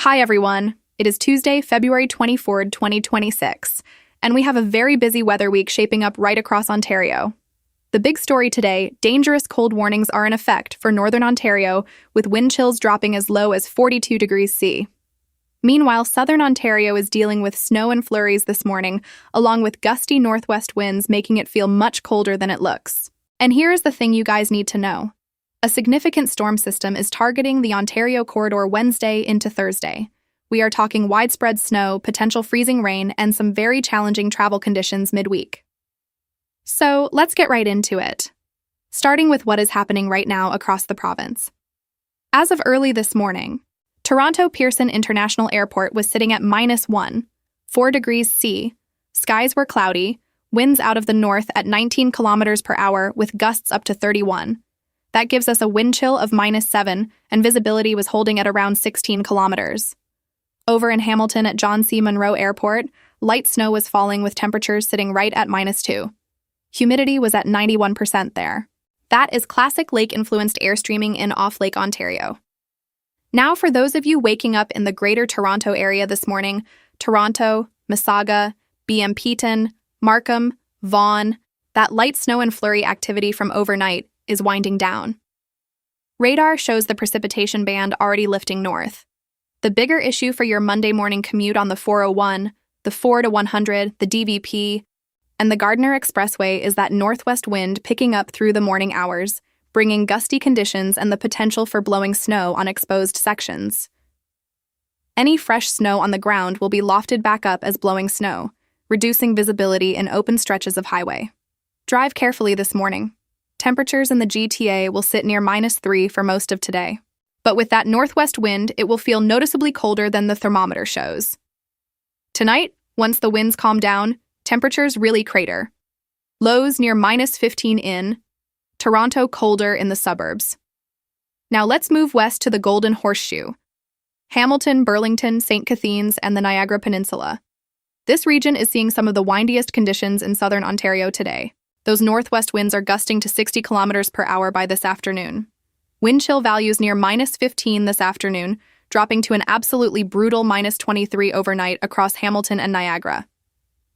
Hi, everyone. It is Tuesday, February 24th, 2026, and we have a very busy weather week shaping up right across Ontario. The big story today, dangerous cold warnings are in effect for northern Ontario, with wind chills dropping as low as 42 degrees C. Meanwhile, southern Ontario is dealing with snow and flurries this morning, along with gusty northwest winds making it feel much colder than it looks. And here is the thing you guys need to know. A significant storm system is targeting the Ontario corridor Wednesday into Thursday. We are talking widespread snow, potential freezing rain, and some very challenging travel conditions midweek. So let's get right into it, starting with what is happening right now across the province. As of early this morning, Toronto Pearson International Airport was sitting at -4 degrees C, skies were cloudy, winds out of the north at 19 kilometers per hour with gusts up to 31. That gives us a wind chill of -7, and visibility was holding at around 16 kilometers. Over in Hamilton at John C. Munro Airport, light snow was falling with temperatures sitting right at -2. Humidity was at 91% there. That is classic lake-influenced airstreaming in off-Lake Ontario. Now for those of you waking up in the Greater Toronto area this morning, Toronto, Mississauga, BMPton, Markham, Vaughan, that light snow and flurry activity from overnight is winding down. Radar shows the precipitation band already lifting north. The bigger issue for your Monday morning commute on the 401, the 4 to 100, the DVP, and the Gardiner Expressway is that northwest wind picking up through the morning hours, bringing gusty conditions and the potential for blowing snow on exposed sections. Any fresh snow on the ground will be lofted back up as blowing snow, reducing visibility in open stretches of highway. Drive carefully this morning. Temperatures in the GTA will sit near -3 for most of today. But with that northwest wind, it will feel noticeably colder than the thermometer shows. Tonight, once the winds calm down, temperatures really crater. Lows near -15 in, Toronto colder in the suburbs. Now let's move west to the Golden Horseshoe, Hamilton, Burlington, St. Catharines, and the Niagara Peninsula. This region is seeing some of the windiest conditions in southern Ontario today. Those northwest winds are gusting to 60 kilometers per hour by this afternoon. Wind chill values near -15 this afternoon, dropping to an absolutely brutal -23 overnight across Hamilton and Niagara.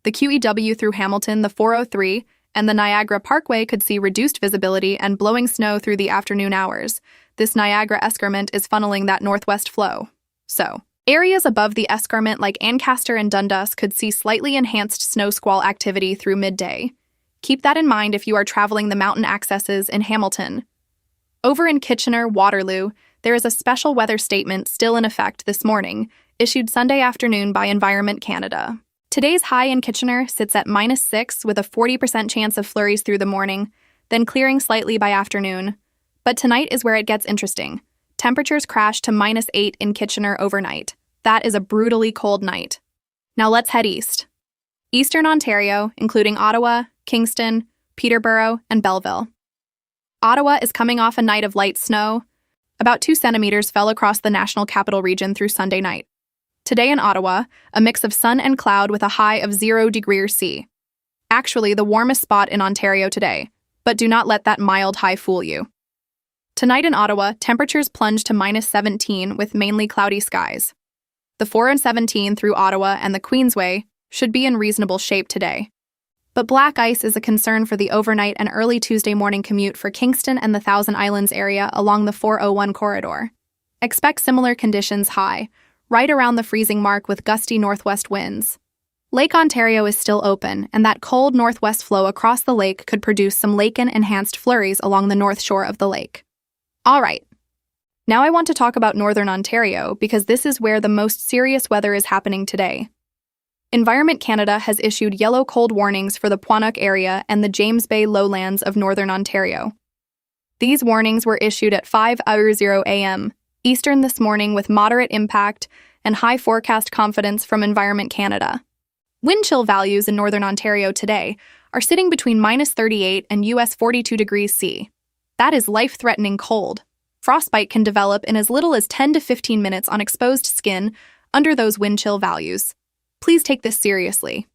The QEW through Hamilton, the 403, and the Niagara Parkway could see reduced visibility and blowing snow through the afternoon hours. This Niagara escarpment is funneling that northwest flow. So, areas above the escarpment like Ancaster and Dundas could see slightly enhanced snow squall activity through midday. Keep that in mind if you are traveling the mountain accesses in Hamilton. Over in Kitchener-Waterloo, there is a special weather statement still in effect this morning, issued Sunday afternoon by Environment Canada. Today's high in Kitchener sits at -6 with a 40% chance of flurries through the morning, then clearing slightly by afternoon. But tonight is where it gets interesting. Temperatures crash to -8 in Kitchener overnight. That is a brutally cold night. Now let's head east. Eastern Ontario, including Ottawa, Kingston, Peterborough, and Belleville. Ottawa is coming off a night of light snow. About 2 centimeters fell across the National Capital Region through Sunday night. Today in Ottawa, a mix of sun and cloud with a high of 0 degrees C. Actually, the warmest spot in Ontario today, but do not let that mild high fool you. Tonight in Ottawa, temperatures plunge to -17 with mainly cloudy skies. The 4 and 17 through Ottawa and the Queensway should be in reasonable shape today. But black ice is a concern for the overnight and early Tuesday morning commute for Kingston and the Thousand Islands area along the 401 corridor. Expect similar conditions high, right around the freezing mark with gusty northwest winds. Lake Ontario is still open, and that cold northwest flow across the lake could produce some lake-enhanced flurries along the north shore of the lake. All right. Now I want to talk about northern Ontario because this is where the most serious weather is happening today. Environment Canada has issued yellow cold warnings for the Pawnook area and the James Bay lowlands of northern Ontario. These warnings were issued at 5:00 a.m. Eastern this morning with moderate impact and high forecast confidence from Environment Canada. Wind chill values in northern Ontario today are sitting between -38 and -42 degrees C. That is life-threatening cold. Frostbite can develop in as little as 10 to 15 minutes on exposed skin under those wind chill values. Please take this seriously.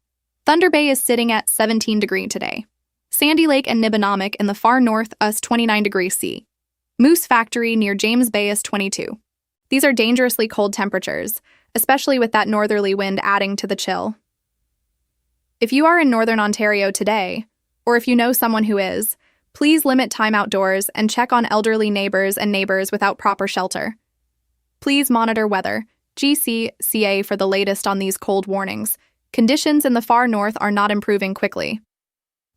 Thunder Bay is sitting at 17 degrees today. Sandy Lake and Nibinamik in the far north is 29 degrees C. Moose Factory near James Bay is 22. These are dangerously cold temperatures, especially with that northerly wind adding to the chill. If you are in northern Ontario today, or if you know someone who is, please limit time outdoors and check on elderly neighbors and neighbors without proper shelter. Please monitor weather, GCCA for the latest on these cold warnings. Conditions in the far north are not improving quickly.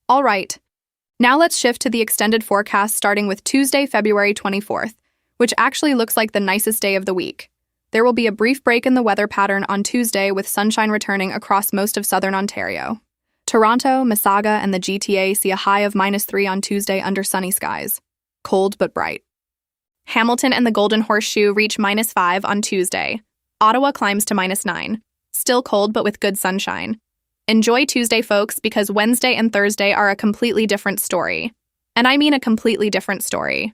All right, now let's shift to the extended forecast starting with Tuesday, February 24th, which actually looks like the nicest day of the week. There will be a brief break in the weather pattern on Tuesday with sunshine returning across most of southern Ontario. Toronto, Mississauga, and the GTA see a high of -3 on Tuesday under sunny skies. Cold but bright. Hamilton and the Golden Horseshoe reach -5 on Tuesday. Ottawa climbs to -9. Still cold but with good sunshine. Enjoy Tuesday, folks, because Wednesday and Thursday are a completely different story. And I mean a completely different story.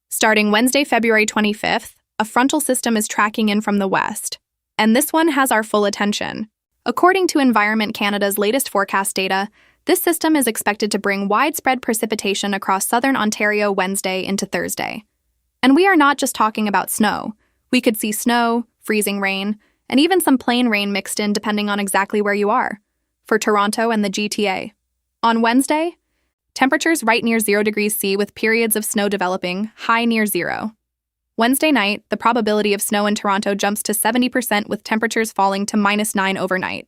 Starting Wednesday, February 25th, a frontal system is tracking in from the west, and this one has our full attention. According to Environment Canada's latest forecast data, this system is expected to bring widespread precipitation across southern Ontario Wednesday into Thursday. And we are not just talking about snow. We could see snow, freezing rain, and even some plain rain mixed in depending on exactly where you are. For Toronto and the GTA. On Wednesday, temperatures right near 0 degrees C with periods of snow developing, high near 0. Wednesday night, the probability of snow in Toronto jumps to 70% with temperatures falling to -9 overnight.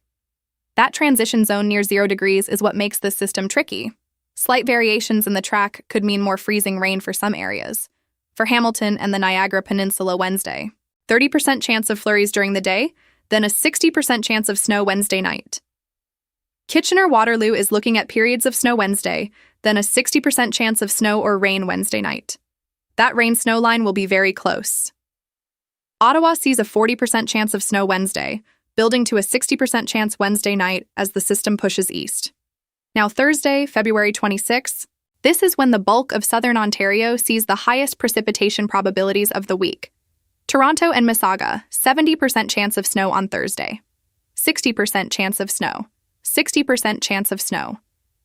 That transition zone near 0 degrees is what makes this system tricky. Slight variations in the track could mean more freezing rain for some areas. For Hamilton and the Niagara Peninsula Wednesday, 30% chance of flurries during the day, then a 60% chance of snow Wednesday night. Kitchener-Waterloo is looking at periods of snow Wednesday, then a 60% chance of snow or rain Wednesday night. That rain-snow line will be very close. Ottawa sees a 40% chance of snow Wednesday, building to a 60% chance Wednesday night as the system pushes east. Now Thursday, February 26th, this is when the bulk of southern Ontario sees the highest precipitation probabilities of the week. Toronto and Mississauga, 70% chance of snow on Thursday. 60% chance of snow. 60% chance of snow.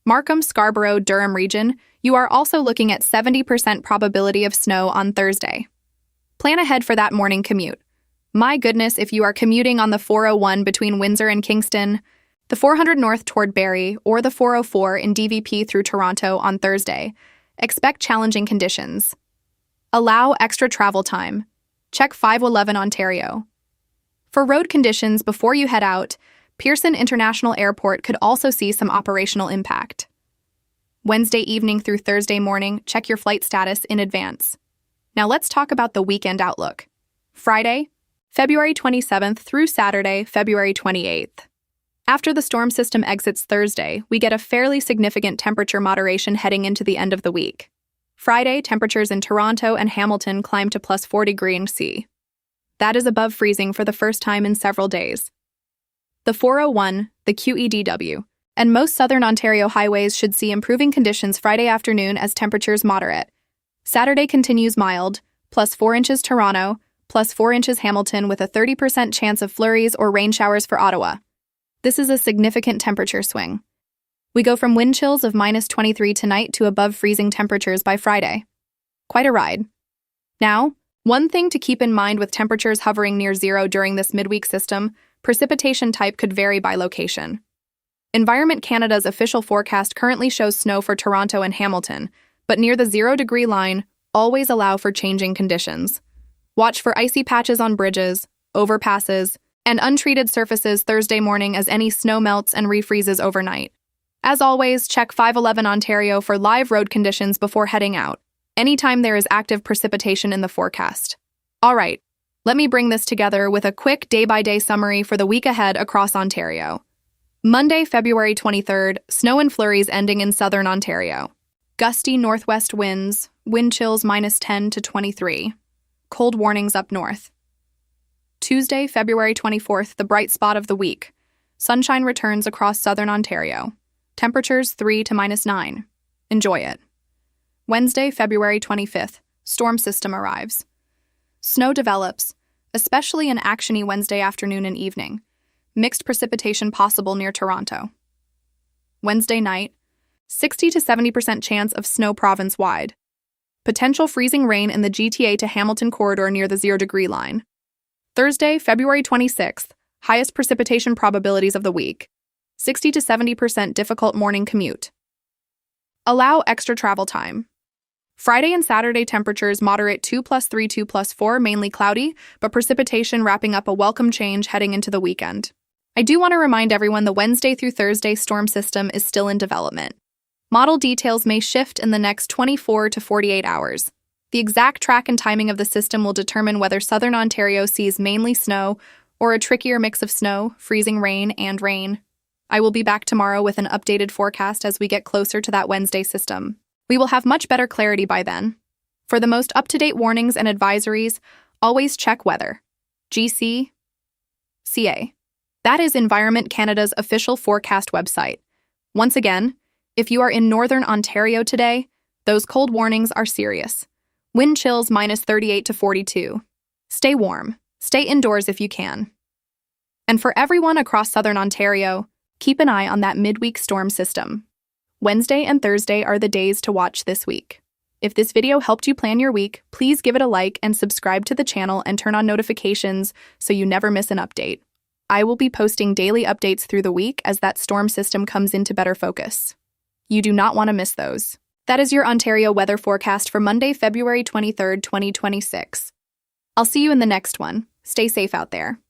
Markham, Scarborough, Durham region, you are also looking at 70% probability of snow on Thursday. Plan ahead for that morning commute. My goodness, if you are commuting on the 401 between Windsor and Kingston, the 400 north toward Barrie, or the 404 in DVP through Toronto on Thursday, expect challenging conditions. Allow extra travel time. Check 511 Ontario. For road conditions before you head out, Pearson International Airport could also see some operational impact. Wednesday evening through Thursday morning, check your flight status in advance. Now let's talk about the weekend outlook. Friday, February 27th through Saturday, February 28th. After the storm system exits Thursday, we get a fairly significant temperature moderation heading into the end of the week. Friday, temperatures in Toronto and Hamilton climb to +4°C. That is above freezing for the first time in several days. The 401, the QEDW, and most southern Ontario highways should see improving conditions Friday afternoon as temperatures moderate. Saturday continues mild, +4 inches Toronto, +4 inches Hamilton with a 30% chance of flurries or rain showers for Ottawa. This is a significant temperature swing. We go from wind chills of -23 tonight to above freezing temperatures by Friday. Quite a ride. Now, one thing to keep in mind with temperatures hovering near 0 during this midweek system, precipitation type could vary by location. Environment Canada's official forecast currently shows snow for Toronto and Hamilton, but near the 0-degree line, always allow for changing conditions. Watch for icy patches on bridges, overpasses, and untreated surfaces Thursday morning as any snow melts and refreezes overnight. As always, check 511 Ontario for live road conditions before heading out, anytime there is active precipitation in the forecast. All right. Let me bring this together with a quick day-by-day summary for the week ahead across Ontario. Monday, February 23rd, snow and flurries ending in southern Ontario. Gusty northwest winds, wind chills -10 to 23. Cold warnings up north. Tuesday, February 24th, the bright spot of the week. Sunshine returns across southern Ontario. Temperatures 3 to -9. Enjoy it. Wednesday, February 25th, storm system arrives. Snow develops, especially an actiony Wednesday afternoon and evening. Mixed precipitation possible near Toronto. Wednesday night, 60 to 70% chance of snow province-wide. Potential freezing rain in the GTA to Hamilton corridor near the 0-degree line. Thursday, February 26th, highest precipitation probabilities of the week. 60 to 70% difficult morning commute. Allow extra travel time. Friday and Saturday temperatures moderate 2+3, 2+4, mainly cloudy, but precipitation wrapping up a welcome change heading into the weekend. I do want to remind everyone the Wednesday through Thursday storm system is still in development. Model details may shift in the next 24 to 48 hours. The exact track and timing of the system will determine whether southern Ontario sees mainly snow or a trickier mix of snow, freezing rain, and rain. I will be back tomorrow with an updated forecast as we get closer to that Wednesday system. We will have much better clarity by then. For the most up-to-date warnings and advisories, always check weather. GC.ca. That is Environment Canada's official forecast website. Once again, if you are in northern Ontario today, those cold warnings are serious. Wind chills -38 to 42. Stay warm. Stay indoors if you can. And for everyone across southern Ontario, keep an eye on that midweek storm system. Wednesday and Thursday are the days to watch this week. If this video helped you plan your week, please give it a like and subscribe to the channel and turn on notifications so you never miss an update. I will be posting daily updates through the week as that storm system comes into better focus. You do not want to miss those. That is your Ontario weather forecast for Monday, February 23rd, 2026. I'll see you in the next one. Stay safe out there.